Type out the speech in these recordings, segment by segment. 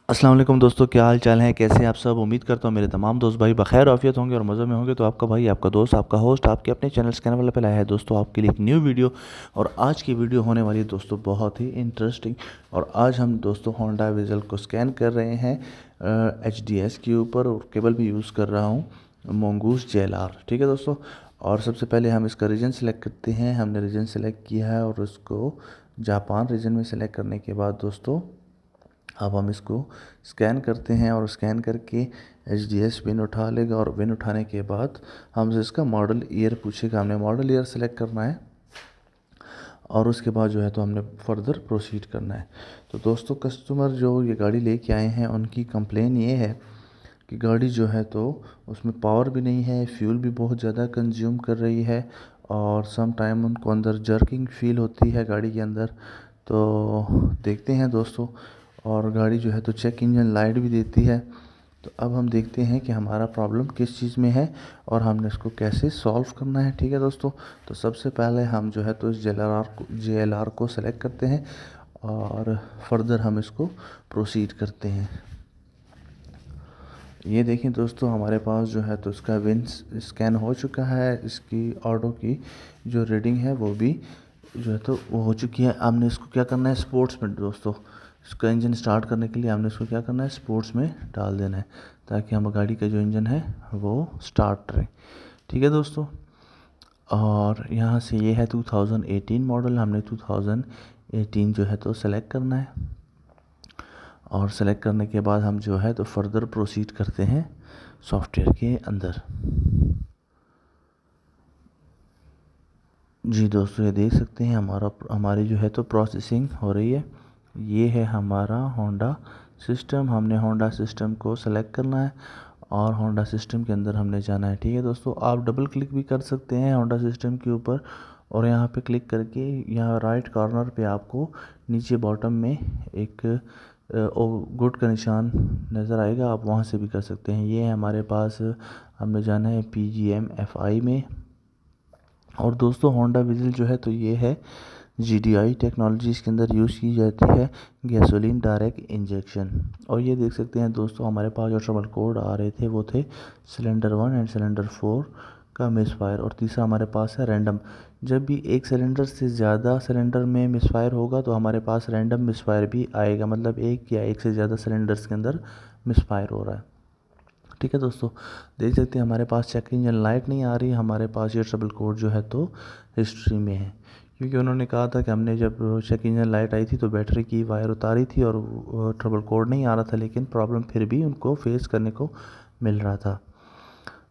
अस्सलाम वालेकुम दोस्तों, क्या हाल चाल है? कैसे हैं आप सब? उम्मीद करता हूँ मेरे तमाम दोस्त भाई बखैर आफियत होंगे और मज़े में होंगे। तो आपका भाई, आपका दोस्त, आपका होस्ट आपके अपने चैनल स्कैन वाले पे लाया है दोस्तों आपके लिए एक न्यू वीडियो। और आज की वीडियो होने वाली है दोस्तों बहुत ही इंटरेस्टिंग। और आज हम दोस्तों होंडा विज़ल को स्कैन कर रहे हैं HDS के ऊपर, और केबल भी यूज़ कर रहा हूँ मोंगूस JLR। ठीक है दोस्तों। और सबसे पहले हम इसका रीजन सेलेक्ट करते हैं। हमने रीजन सेलेक्ट किया है और उसको जापान रीजन में सेलेक्ट करने के बाद दोस्तों अब हम इसको स्कैन करते हैं। और स्कैन करके HDS पिन उठा लेगा, और पिन उठाने के बाद हमसे इसका मॉडल ईयर पूछेगा। हमने मॉडल ईयर सेलेक्ट करना है और उसके बाद जो है तो हमने फर्दर प्रोसीड करना है। तो दोस्तों कस्टमर जो ये गाड़ी लेके आए हैं उनकी कंप्लेन ये है कि गाड़ी जो है तो उसमें पावर भी नहीं है, फ्यूल भी बहुत ज़्यादा कंज्यूम कर रही है, और सम टाइम उनको अंदर जर्किंग फील होती है गाड़ी के अंदर। तो देखते हैं दोस्तों। और गाड़ी जो है तो चेक इंजन लाइट भी देती है। तो अब हम देखते हैं कि हमारा प्रॉब्लम किस चीज़ में है और हमने इसको कैसे सॉल्व करना है। ठीक है दोस्तों। तो सबसे पहले हम जो है तो इस JLR को सेलेक्ट करते हैं और फर्दर हम इसको प्रोसीड करते हैं। ये देखें दोस्तों, हमारे पास जो है तो इसका विन स्कैन हो चुका है। इसकी ऑडो की जो रीडिंग है वो भी जो है तो वो हो चुकी है। हमने इसको क्या करना है, स्पोर्ट्स में दोस्तों, इसका इंजन स्टार्ट करने के लिए हमने इसको क्या करना है, स्पोर्ट्स में डाल देना है, ताकि हम गाड़ी का जो इंजन है वो स्टार्ट रहे। ठीक है दोस्तों। और यहाँ से ये है 2018 मॉडल, हमने 2018 जो है तो सेलेक्ट करना है। और सेलेक्ट करने के बाद हम जो है तो फर्दर प्रोसीड करते हैं सॉफ्टवेयर के अंदर। जी दोस्तों, ये देख सकते हैं हमारी जो है तो प्रोसेसिंग हो रही है। ये है हमारा होंडा सिस्टम। हमने होंडा सिस्टम को सेलेक्ट करना है और होंडा सिस्टम के अंदर हमने जाना है। ठीक है दोस्तों। आप डबल क्लिक भी कर सकते हैं होंडा सिस्टम के ऊपर, और यहाँ पे क्लिक करके यहाँ राइट कॉर्नर पे आपको नीचे बॉटम में एक गुड का निशान नज़र आएगा, आप वहाँ से भी कर सकते हैं। ये है हमारे पास, हमने जाना है PGM-FI में। और दोस्तों होंडा विज़ल जो है तो ये है GDI टेक्नोलॉजी, इसके अंदर यूज़ की जाती है गैसोलीन डायरेक्ट इंजेक्शन। और ये देख सकते हैं दोस्तों, हमारे पास जो ट्रबल कोड आ रहे थे वो थे सिलेंडर 1 एंड सिलेंडर 4 का मिसफायर, और तीसरा हमारे पास है रैंडम। जब भी एक सिलेंडर से ज़्यादा सिलेंडर में मिसफायर होगा तो हमारे पास रैंडम मिसफायर भी आएगा, मतलब एक या एक से ज़्यादा सिलेंडर्स के अंदर मिसफायर हो रहा है। ठीक है दोस्तों। देख सकते हैं हमारे पास चेक इंजन लाइट नहीं आ रही, हमारे पास ये ट्रबल कोड जो है तो हिस्ट्री में है, क्योंकि उन्होंने कहा था कि हमने जब चेक इंजन लाइट आई थी तो बैटरी की वायर उतारी थी और ट्रबल कोड नहीं आ रहा था, लेकिन प्रॉब्लम फिर भी उनको फेस करने को मिल रहा था।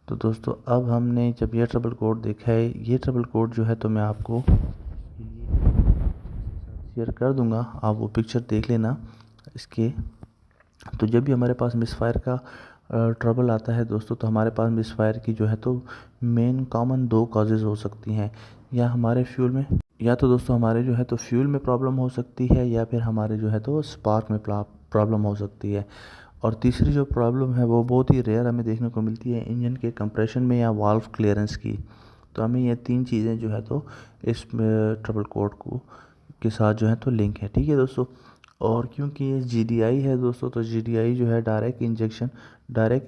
तो दोस्तों अब हमने जब ये ट्रबल कोड देखा है, ये ट्रबल कोड जो है तो मैं आपको शेयर कर दूंगा, आप वो पिक्चर देख लेना इसके। तो जब भी हमारे पास मिसफायर का ट्रबल आता है दोस्तों, तो हमारे पास मिसफायर की जो है तो मेन कॉमन दो कॉजेज़ हो सकती हैं। या हमारे फ्यूल में, या तो दोस्तों हमारे जो है तो फ्यूल में प्रॉब्लम हो सकती है, या फिर हमारे जो है तो स्पार्क में प्रॉब्लम हो सकती है। और तीसरी जो प्रॉब्लम है वो बहुत ही रेयर हमें देखने को मिलती है इंजन के कंप्रेशन में या वाल्व क्लियरेंस की। तो हमें ये तीन चीज़ें जो है तो इस ट्रबल कोड को के साथ जो है तो लिंक है। ठीक है दोस्तों। और क्योंकि ये GDI है दोस्तों, तो GDI जो है डायरेक्ट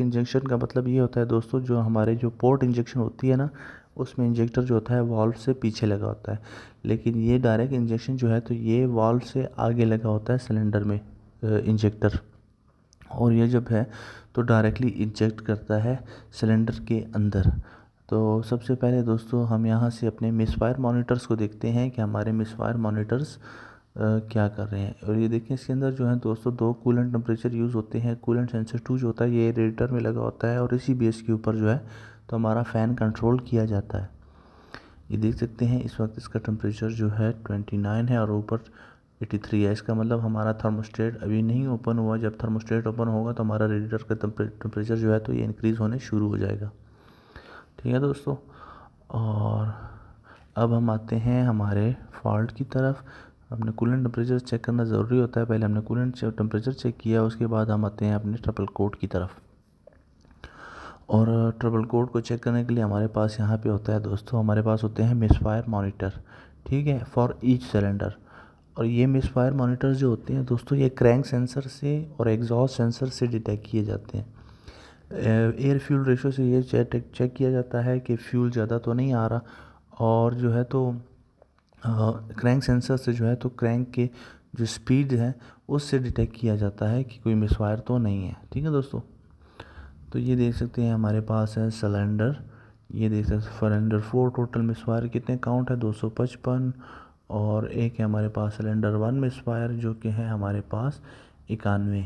इंजेक्शन का मतलब ये होता है दोस्तों, जो हमारे जो पोर्ट इंजेक्शन होती है ना, उसमें इंजेक्टर जो होता है वाल्व से पीछे लगा होता है। लेकिन ये डायरेक्ट इंजेक्शन जो है तो ये वाल्व से आगे लगा होता है सिलेंडर में इंजेक्टर। और ये जब है तो डायरेक्टली इंजेक्ट करता है सिलेंडर के अंदर। तो सबसे पहले दोस्तों हम यहाँ से अपने मिसफायर मॉनिटर्स को देखते हैं कि हमारे मिसफायर मॉनिटर्स क्या कर रहे हैं। और ये देखिए इसके अंदर जो है दोस्तों दो कूलेंट टेम्परेचर यूज़ होते हैं। कूलेंट सेंसर 2 जो होता है ये रेडिएटर में लगा होता है, और इसी बेस के ऊपर जो है तो हमारा फ़ैन कंट्रोल किया जाता है। ये देख सकते हैं इस वक्त इसका टेम्परेचर जो है 29 है और ऊपर 83 है। इसका मतलब हमारा थर्मोस्टेट अभी नहीं ओपन हुआ। जब थर्मोस्टेट ओपन होगा तो हमारा रेडिएटर का टेम्परेचर जो है तो ये इंक्रीज़ होने शुरू हो जाएगा। ठीक है दोस्तों। और अब हम आते हैं हमारे फॉल्ट की तरफ। हमने कूलेंट टेम्परेचर चेक करना ज़रूरी होता है। पहले हमने कूलेंट टेम्परेचर चेक किया, उसके बाद हम आते हैं अपने ट्रबल कोड की तरफ। और ट्रबल कोड को चेक करने के लिए हमारे पास यहाँ पे होता है दोस्तों, हमारे पास होते हैं मिसफायर मॉनिटर। ठीक है, फॉर ईच सिलेंडर। और ये मिसफायर मॉनिटर्स जो होते हैं दोस्तों, ये क्रैंक सेंसर से और एग्जॉस्ट सेंसर से डिटेक्ट किए जाते हैं। एयर फ्यूल रेशो से ये चेक किया जाता है कि फ्यूल ज़्यादा तो नहीं आ रहा, और जो है तो क्रैंक सेंसर से जो है तो क्रैंक के जो स्पीड है उससे डिटेक्ट किया जाता है कि कोई मिसफायर तो नहीं है। ठीक है दोस्तों, तो ये देख सकते हैं हमारे पास है सिलेंडर, ये देख सकते हैं सिलेंडर 4, टोटल मिसफायर कितने काउंट है 255, और एक है हमारे पास सिलेंडर 1 मिसफायर जो कि है हमारे पास 91।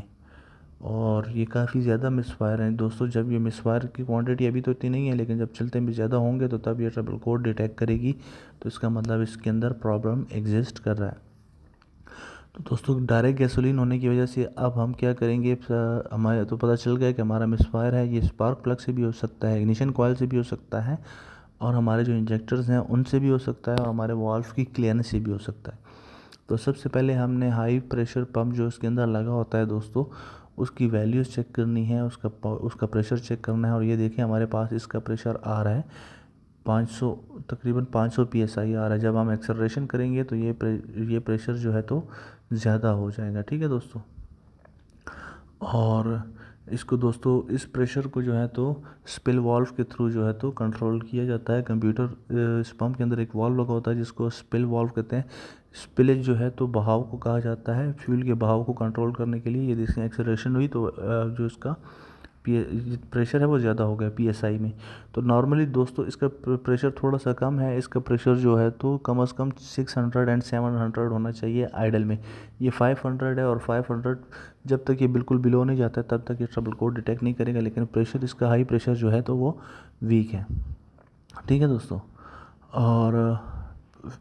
और ये काफ़ी ज़्यादा मिसफायर हैं दोस्तों। जब ये मिसफायर की क्वांटिटी अभी तो इतनी नहीं है, लेकिन जब चलते में ज़्यादा होंगे तो तब ये ट्रबल कोड डिटेक्ट करेगी, तो इसका मतलब इसके अंदर प्रॉब्लम एग्जिस्ट कर रहा है। तो दोस्तों डायरेक्ट गैसोलीन होने की वजह से अब हम क्या करेंगे, हमारे तो पता चल गया कि हमारा मिसफायर है। ये स्पार्क प्लग से भी हो सकता है, इग्निशन कॉइल से भी हो सकता है, और हमारे जो इंजेक्टर्स हैं उनसे भी हो सकता है, और हमारे वाल्व की क्लियरेंस से भी हो सकता है। तो सबसे पहले हमने हाई प्रेशर पंप जो इसके अंदर लगा होता है दोस्तों, उसकी वैल्यूज़ चेक करनी है, उसका प्रेशर चेक करना है। और ये देखिए हमारे पास इसका प्रेशर आ रहा है 500, तकरीबन 500 PSI आ रहा है। जब हम एक्सेलरेशन करेंगे तो ये प्रेशर जो है तो ज़्यादा हो जाएगा। ठीक है दोस्तों, और इसको दोस्तों इस प्रेशर को जो है तो स्पिल वाल्व के थ्रू जो है तो कंट्रोल किया जाता है। कंप्यूटर इस पंप के अंदर एक वाल्व लगा होता है जिसको स्पिल वाल्व कहते हैं। स्पिलेज जो है तो बहाव को कहा जाता है, फ्यूल के बहाव को कंट्रोल करने के लिए। ये देखिए एक्सेलरेशन हुई तो जो इसका प्रेशर है वो ज़्यादा हो गया PSI में। तो नॉर्मली दोस्तों इसका प्रेशर थोड़ा सा कम है, इसका प्रेशर जो है तो कम से कम 600 एंड 700 होना चाहिए आइडल में। ये 500 है, और 500 जब तक ये बिल्कुल बिलो नहीं जाता है तब तक ये ट्रबल कोड डिटेक्ट नहीं करेगा, लेकिन प्रेशर इसका हाई प्रेशर जो है तो वो वीक है। ठीक है दोस्तों, और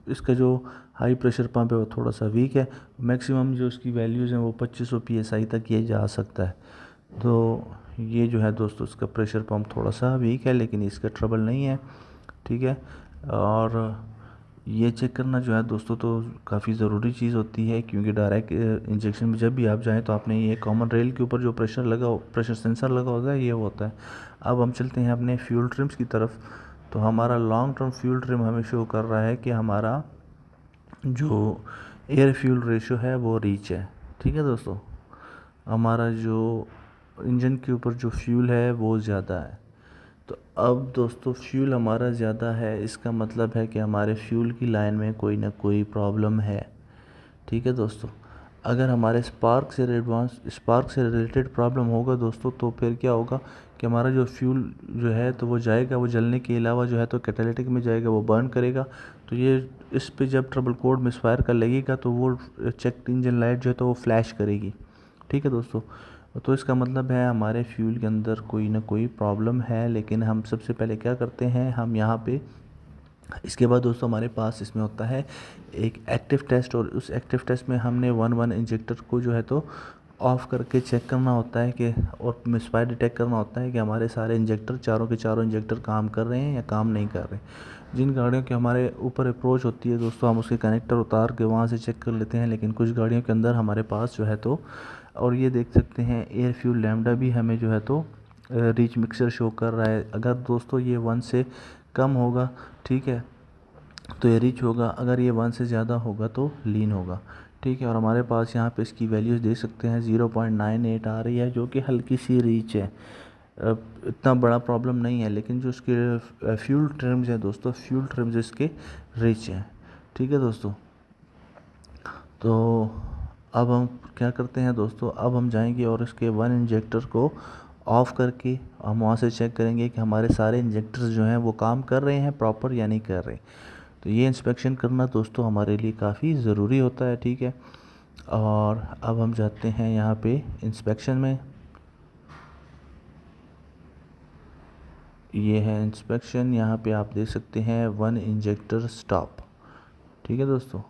इसका जो हाई प्रेशर पंप है वो थोड़ा सा वीक है। मैक्सिमम जो इसकी वैल्यूज़ हैं वो 2500 PSI तक ये जा सकता है। तो ये जो है दोस्तों इसका प्रेशर पंप थोड़ा सा वीक है, लेकिन इसका ट्रबल नहीं है। ठीक है, और ये चेक करना जो है दोस्तों तो काफ़ी ज़रूरी चीज़ होती है, क्योंकि डायरेक्ट इंजेक्शन में जब भी आप जाएँ तो आपने ये कॉमन रेल के ऊपर जो प्रेशर सेंसर लगा होता है ये होता है। अब हम चलते हैं अपने फ्यूल ट्रिम्स की तरफ। तो हमारा लॉन्ग टर्म फ्यूल ट्रिम हमें शो कर रहा है कि हमारा जो एयर फ्यूल रेशो है वो रीच है। ठीक है दोस्तों, हमारा जो इंजन के ऊपर जो फ्यूल है वो ज़्यादा है। तो अब दोस्तों फ्यूल हमारा ज़्यादा है, इसका मतलब है कि हमारे फ्यूल की लाइन में कोई ना कोई प्रॉब्लम है। ठीक है दोस्तों, अगर हमारे स्पार्क से रिलेटेड प्रॉब्लम होगा दोस्तों, तो फिर क्या होगा कि हमारा जो फ्यूल जो है तो वो जाएगा, वो जलने के अलावा जो है तो कैटालिटिक में जाएगा, वो बर्न करेगा। तो ये इस पे जब ट्रबल कोड मिसफायर का लगेगा तो वो चेक इंजन लाइट जो है तो वो फ्लैश करेगी। ठीक है दोस्तों, तो इसका मतलब है हमारे फ्यूल के अंदर कोई ना कोई प्रॉब्लम है। लेकिन हम सबसे पहले क्या करते हैं, हम यहाँ पे इसके बाद दोस्तों हमारे पास इसमें होता है एक एक्टिव टेस्ट, और उस एक्टिव टेस्ट में हमने 1 इंजेक्टर को जो है तो ऑफ़ करके चेक करना होता है कि, और मिसफायर डिटेक्ट करना होता है कि हमारे सारे इंजेक्टर, चारों के चारों इंजेक्टर काम कर रहे हैं या काम नहीं कर रहे। जिन गाड़ियों के हमारे ऊपर अप्रोच होती है दोस्तों, हम उसके कनेक्टर उतार के वहाँ से चेक कर लेते हैं, लेकिन कुछ गाड़ियों के अंदर हमारे पास जो है तो, और ये देख सकते हैं एयर फ्यूल लैम्डा भी हमें जो है तो रिच मिक्सर शो कर रहा है। अगर दोस्तों ये 1 से कम होगा, ठीक है, तो ये रिच होगा, अगर ये 1 से ज़्यादा होगा तो लीन होगा। ठीक है, और हमारे पास यहाँ पे इसकी वैल्यूज़ देख सकते हैं 0.98 आ रही है, जो कि हल्की सी रीच है। इतना बड़ा प्रॉब्लम नहीं है, लेकिन जो इसके फ्यूल ट्रिम्स हैं दोस्तों, फ्यूल ट्रिम्स इसके रिच हैं। ठीक है दोस्तों, तो अब हम क्या करते हैं दोस्तों, अब हम जाएंगे और इसके 1 इंजेक्टर को ऑफ़ करके हम वहाँ से चेक करेंगे कि हमारे सारे इंजेक्टर्स जो हैं वो काम कर रहे हैं प्रॉपर या नहीं कर रहे। तो ये इंस्पेक्शन करना दोस्तों हमारे लिए काफ़ी ज़रूरी होता है। ठीक है, और अब हम जाते हैं यहाँ पे इंस्पेक्शन में। ये है इंस्पेक्शन, यहाँ पे आप देख सकते हैं 1 इंजेक्टर स्टॉप। ठीक है दोस्तों,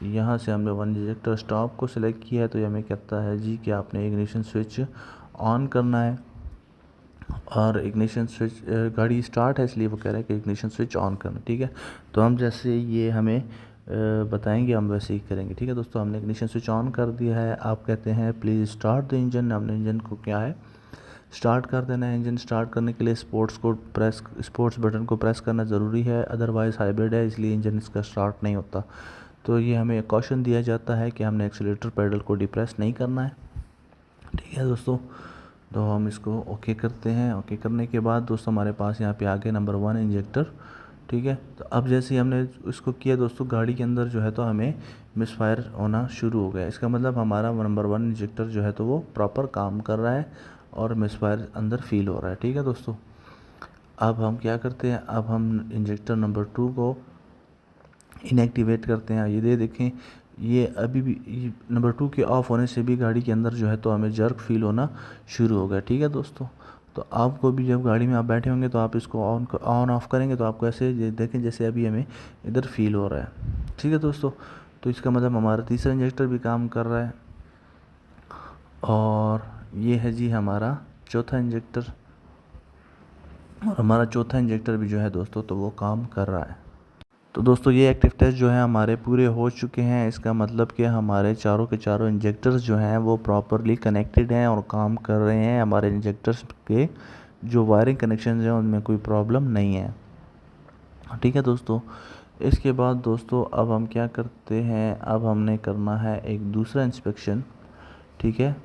यहाँ से हमने 1 इंजेक्टर स्टॉप को सिलेक्ट किया है, तो ये हमें कहता है जी कि आपने इग्निशन स्विच ऑन करना है, और इग्निशन स्विच गाड़ी स्टार्ट है इसलिए वो कह रहा है कि इग्निशन स्विच ऑन करना। ठीक है, तो हम जैसे ये हमें बताएंगे हम वैसे ही करेंगे। ठीक है दोस्तों, हमने इग्निशन स्विच ऑन कर दिया है। आप कहते हैं प्लीज़ स्टार्ट द इंजन, हमने इंजन को क्या है स्टार्ट कर देना है। इंजन स्टार्ट करने के लिए स्पोर्ट्स बटन को प्रेस करना ज़रूरी है, अदरवाइज़ हाइब्रिड है इसलिए इंजन इसका स्टार्ट नहीं होता। तो ये हमें कॉशन दिया जाता है कि हमने एक्सीलरेटर पेडल को डिप्रेस नहीं करना है। ठीक है दोस्तों, तो हम इसको ओके करते हैं। ओके करने के बाद दोस्तों हमारे पास यहाँ पे आ गया नंबर 1 इंजेक्टर। ठीक है, तो अब जैसे ही हमने इसको किया दोस्तों, गाड़ी के अंदर जो है तो हमें मिसफायर होना शुरू हो गया। इसका मतलब हमारा नंबर 1 इंजेक्टर जो है तो वो प्रॉपर काम कर रहा है और मिसफायर अंदर फील हो रहा है। ठीक है दोस्तों, अब हम क्या करते हैं, अब हम इंजेक्टर नंबर 2 को इनएक्टिवेट करते हैं। ये देखें, ये अभी भी नंबर 2 के ऑफ होने से भी गाड़ी के अंदर जो है तो हमें जर्क फील होना शुरू हो गया। ठीक है दोस्तों, तो आपको भी जब गाड़ी में आप बैठे होंगे तो आप इसको ऑन ऑफ करेंगे तो आपको ऐसे देखें जैसे अभी हमें इधर फील हो रहा है। ठीक है दोस्तों, तो इसका मतलब हमारा तीसरा इंजेक्टर भी काम कर रहा है। और ये है जी हमारा चौथा इंजेक्टर, और हमारा चौथा इंजेक्टर भी जो है दोस्तों तो वो काम कर रहा है। तो दोस्तों ये एक्टिव टेस्ट जो है हमारे पूरे हो चुके हैं। इसका मतलब कि हमारे चारों के चारों इंजेक्टर्स जो हैं वो प्रॉपरली कनेक्टेड हैं और काम कर रहे हैं। हमारे इंजेक्टर्स के जो वायरिंग कनेक्शन हैं उनमें कोई प्रॉब्लम नहीं है। ठीक है दोस्तों, इसके बाद दोस्तों अब हम क्या करते हैं, अब हमने करना है एक दूसरा इंस्पेक्शन। ठीक है,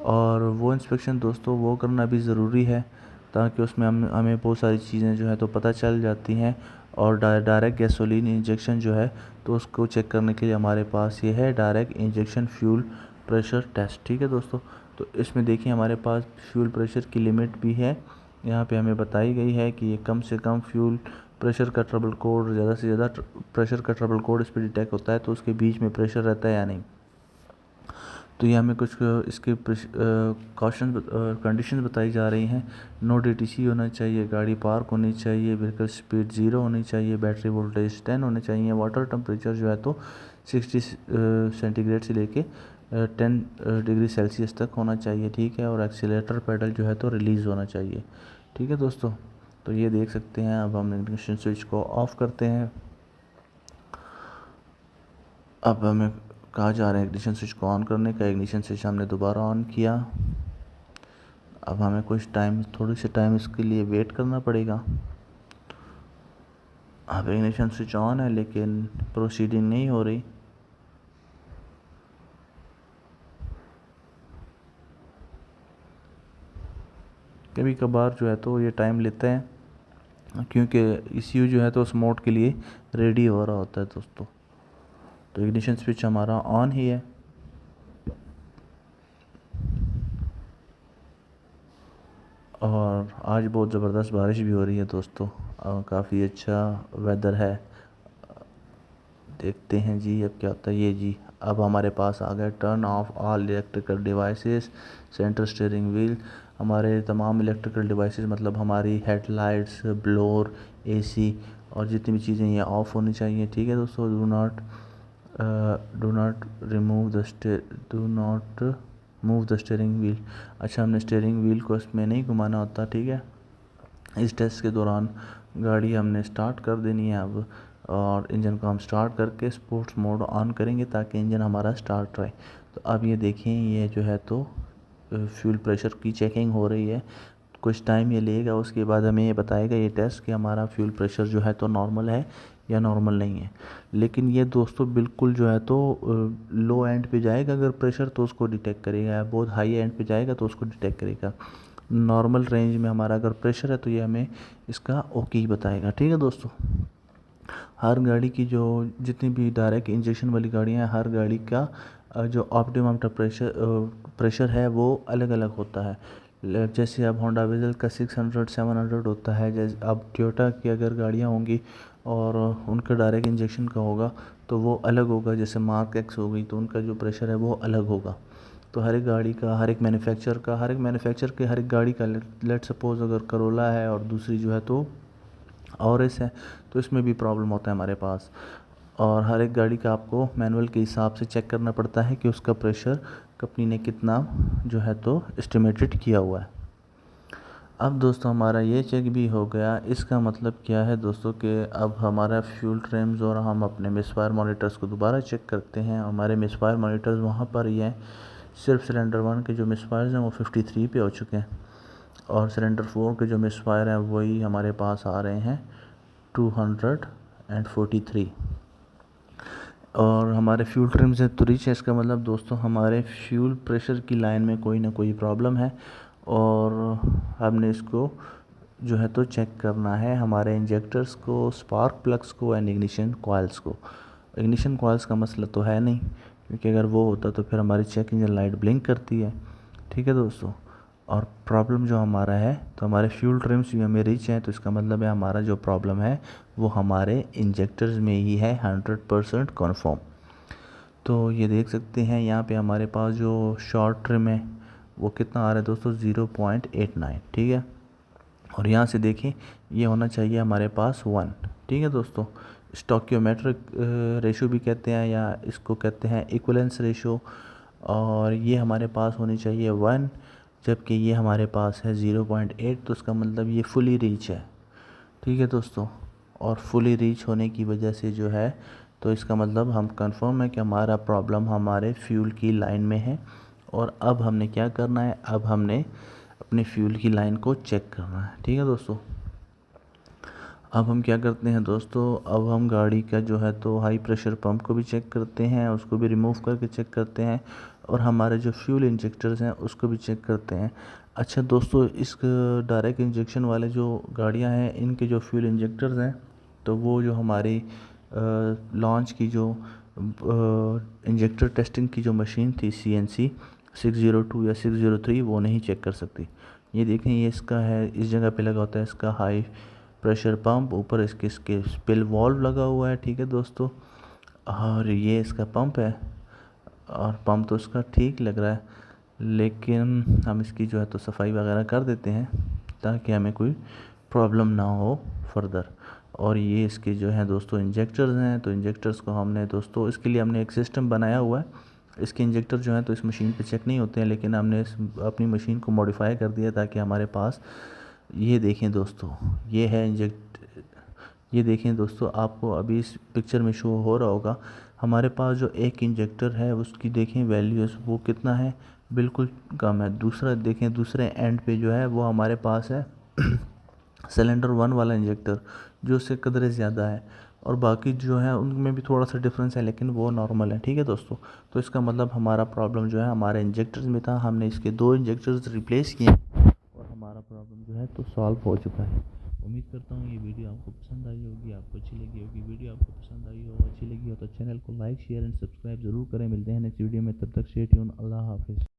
और वो इंस्पेक्शन दोस्तों वो करना भी ज़रूरी है ताकि उसमें हमें बहुत सारी चीज़ें जो है तो पता चल जाती हैं। और डायरेक्ट गैसोलीन इंजेक्शन जो है तो उसको चेक करने के लिए हमारे पास ये है direct injection fuel pressure test. ठीक है दोस्तों, तो इसमें देखिए हमारे पास फ्यूल प्रेशर की लिमिट भी है। यहाँ पे हमें बताई गई है कि ये कम से कम फ्यूल प्रेशर का ट्रबल कोड, ज़्यादा से ज़्यादा प्रेशर का ट्रबल कोड इस पर डिटेक्ट होता है तो उसके बीच में प्रेशर रहता है या नहीं। तो ये हमें कुछ इसके कॉशन कंडीशन बताई जा रही हैं। नो DTC होना चाहिए, गाड़ी पार्क होनी चाहिए, व्हीकल स्पीड 0 होनी चाहिए, बैटरी वोल्टेज 10 होने चाहिए, वाटर टेम्परेचर जो है तो 60 सेंटीग्रेड से लेके 10 डिग्री सेल्सियस तक होना चाहिए। ठीक है, और एक्सीलरेटर पेडल जो है तो रिलीज़ होना चाहिए। ठीक है दोस्तों, तो ये देख सकते हैं। अब हम इग्निशन स्विच को ऑफ़ करते हैं। अब हमें कहा जा रहा है इग्निशन स्विच को ऑन करने का। इग्निशन स्विच हमने दोबारा ऑन किया। अब हमें कुछ टाइम, थोड़ी सी टाइम इसके लिए वेट करना पड़ेगा। अब इग्निशन स्विच ऑन है लेकिन प्रोसीडिंग नहीं हो रही। कभी कभार जो है तो ये टाइम लेता है क्योंकि ECU जो है तो उस मोड के लिए रेडी हो रहा होता है दोस्तों। तो इग्निशन स्विच हमारा ऑन ही है। और आज बहुत ज़बरदस्त बारिश भी हो रही है दोस्तों, काफ़ी अच्छा वेदर है। देखते हैं जी अब क्या होता है। ये जी अब हमारे पास आ गया turn off all electrical devices, centre steering wheel. हमारे तमाम इलेक्ट्रिकल डिवाइसेस मतलब हमारी हेडलाइट्स, ब्लोअर, AC और जितनी भी चीज़ें ये ऑफ़ होनी चाहिए। ठीक है दोस्तों, do not move the steering wheel. अच्छा, हमने स्टीयरिंग व्हील को इसमें नहीं घुमाना होता। ठीक है, इस टेस्ट के दौरान गाड़ी हमने स्टार्ट कर देनी है अब, और इंजन को हम स्टार्ट करके स्पोर्ट्स मोड ऑन करेंगे ताकि इंजन हमारा स्टार्ट रहे। तो अब ये देखें, ये जो है तो फ्यूल प्रेशर की चेकिंग हो रही है। कुछ टाइम ये लेगा, उसके बाद हमें ये बताएगा ये टेस्ट कि हमारा फ्यूल प्रेशर जो है तो नॉर्मल है या नॉर्मल नहीं है। लेकिन ये दोस्तों बिल्कुल जो है तो लो एंड पे जाएगा अगर प्रेशर तो उसको डिटेक्ट करेगा, बहुत हाई एंड पे जाएगा तो उसको डिटेक्ट करेगा। नॉर्मल रेंज में हमारा अगर प्रेशर है तो ये हमें इसका ओके ही बताएगा। ठीक है दोस्तों, हर गाड़ी की जो जितनी भी डायरेक्ट इंजेक्शन वाली गाड़ियाँ हैं, हर गाड़ी का जो ऑप्टिमम प्रेशर है वो अलग अलग होता है। जैसे अब होंडा वेजल का 600-700 होता है। जैसे अब टोयोटा की अगर गाड़ियाँ होंगी और उनका डायरेक्ट इंजेक्शन का होगा तो वो अलग होगा। जैसे मार्क एक्स हो गई तो उनका जो प्रेशर है वो अलग होगा। तो हर एक गाड़ी का, हर एक मैन्युफैक्चर के हर एक गाड़ी का, लेट सपोज़ अगर करोला है और दूसरी जो है तो और एस है, तो इसमें भी प्रॉब्लम होता है हमारे पास। और हर एक गाड़ी का आपको मैनुअल के हिसाब से चेक करना पड़ता है कि उसका प्रेशर कंपनी ने कितना जो है तो एस्टिमेटेड किया हुआ है। अब दोस्तों हमारा ये चेक भी हो गया। इसका मतलब क्या है दोस्तों कि अब हमारा फ्यूल ट्रिम्स और हम अपने मिसफायर मॉनिटर्स को दोबारा चेक करते हैं। हमारे मिसफायर मॉनिटर्स वहाँ पर ही हैं। सिर्फ सिलेंडर 1 के जो मिसफायर्स हैं वो 53 पे हो चुके हैं, और सिलेंडर 4 के जो मिसफायर हैं वही हमारे पास आ रहे हैं 243। और हमारे फ्यूल ट्रिम से तो रिच है, इसका मतलब दोस्तों हमारे फ्यूल प्रेशर की लाइन में कोई ना कोई प्रॉब्लम है और हमने इसको जो है तो चेक करना है हमारे इंजेक्टर्स को, स्पार्क प्लग्स को एंड इग्निशन कॉइल्स को। इग्निशन कॉइल्स का मसला तो है नहीं, क्योंकि अगर वो होता तो फिर हमारी चेक इंजन लाइट ब्लिंक करती है। ठीक है दोस्तों, और प्रॉब्लम जो हमारा है तो हमारे फ्यूल ट्रिम्स भी हमें रिच हैं, तो इसका मतलब है हमारा जो प्रॉब्लम है वो हमारे इंजेक्टर्स में ही है 100% कन्फर्म। तो ये देख सकते हैं यहाँ पे हमारे पास जो शॉर्ट ट्रिम है वो कितना आ रहा है दोस्तों, 0.89। ठीक है, और यहाँ से देखें ये होना चाहिए हमारे पास 1। ठीक है दोस्तों, स्टोकियोमेट्रिक रेशो भी कहते हैं या इसको कहते हैं इक्विवेलेंस रेशो, और ये हमारे पास होनी चाहिए 1, जबकि ये हमारे पास है 0.8, तो इसका मतलब ये फुली रीच है। ठीक है दोस्तों, और फुली रीच होने की वजह से जो है तो इसका मतलब हम कंफर्म है कि हमारा प्रॉब्लम हमारे फ्यूल की लाइन में है। और अब हमने क्या करना है, अब हमने अपने फ्यूल की लाइन को चेक करना है। ठीक है दोस्तों, अब हम क्या करते हैं दोस्तों, अब हम गाड़ी का जो है तो हाई प्रेशर पंप को भी चेक करते हैं, उसको भी रिमूव करके चेक करते हैं, और हमारे जो फ्यूल इंजेक्टर्स हैं उसको भी चेक करते हैं। अच्छा दोस्तों, इस डायरेक्ट इंजेक्शन वाले जो गाड़ियां हैं इनके जो फ्यूल इंजेक्टर्स हैं तो वो जो हमारी लॉन्च की जो इंजेक्टर टेस्टिंग की जो मशीन थी CNC 602 या 603 वो नहीं चेक कर सकती। ये देखें, ये इसका है, इस जगह पे लगा होता है इसका हाई प्रेशर पंप, ऊपर इसके स्पिल वॉल्व लगा हुआ है। ठीक है दोस्तों, और ये इसका पंप है, और पंप तो इसका ठीक लग रहा है, लेकिन हम इसकी जो है तो सफाई वगैरह कर देते हैं ताकि हमें कोई प्रॉब्लम ना हो फर्दर। और ये इसके जो है दोस्तों इंजेक्टर्स हैं, तो इंजेक्टर्स को हमने दोस्तों इसके लिए हमने एक सिस्टम बनाया हुआ है। इसके इंजेक्टर जो हैं तो इस मशीन पे चेक नहीं होते हैं, लेकिन हमने अपनी मशीन को मॉडिफाई कर दिया ताकि हमारे पास, ये देखें दोस्तों, ये है ये देखें दोस्तों, आपको अभी इस पिक्चर में शो हो रहा होगा, हमारे पास जो एक इंजेक्टर है उसकी देखें वैल्यूज़ वो कितना है, बिल्कुल कम है। दूसरा देखें, दूसरे एंड पे जो है वो हमारे पास है सिलेंडर 1 वाला इंजेक्टर, जो उससे कदरे ज़्यादा है, और बाकी जो है उनमें भी थोड़ा सा डिफरेंस है, लेकिन वो नॉर्मल है। ठीक है दोस्तों, तो इसका मतलब हमारा प्रॉब्लम जो है हमारे इंजेक्टर्स में था, हमने इसके 2 इंजेक्टर्स रिप्लेस किए और हमारा प्रॉब्लम जो है तो सॉल्व हो चुका है। उम्मीद करता हूँ ये वीडियो आपको पसंद आई होगी, आपको अच्छी लगी होगी। वीडियो आपको पसंद आई हो, अच्छी लगी हो तो चैनल को लाइक शेयर एंड सब्सक्राइब ज़रूर करें। मिलते हैं नेक्स्ट वीडियो में, तब तक स्टे ट्यून। अल्लाह हाफिज़।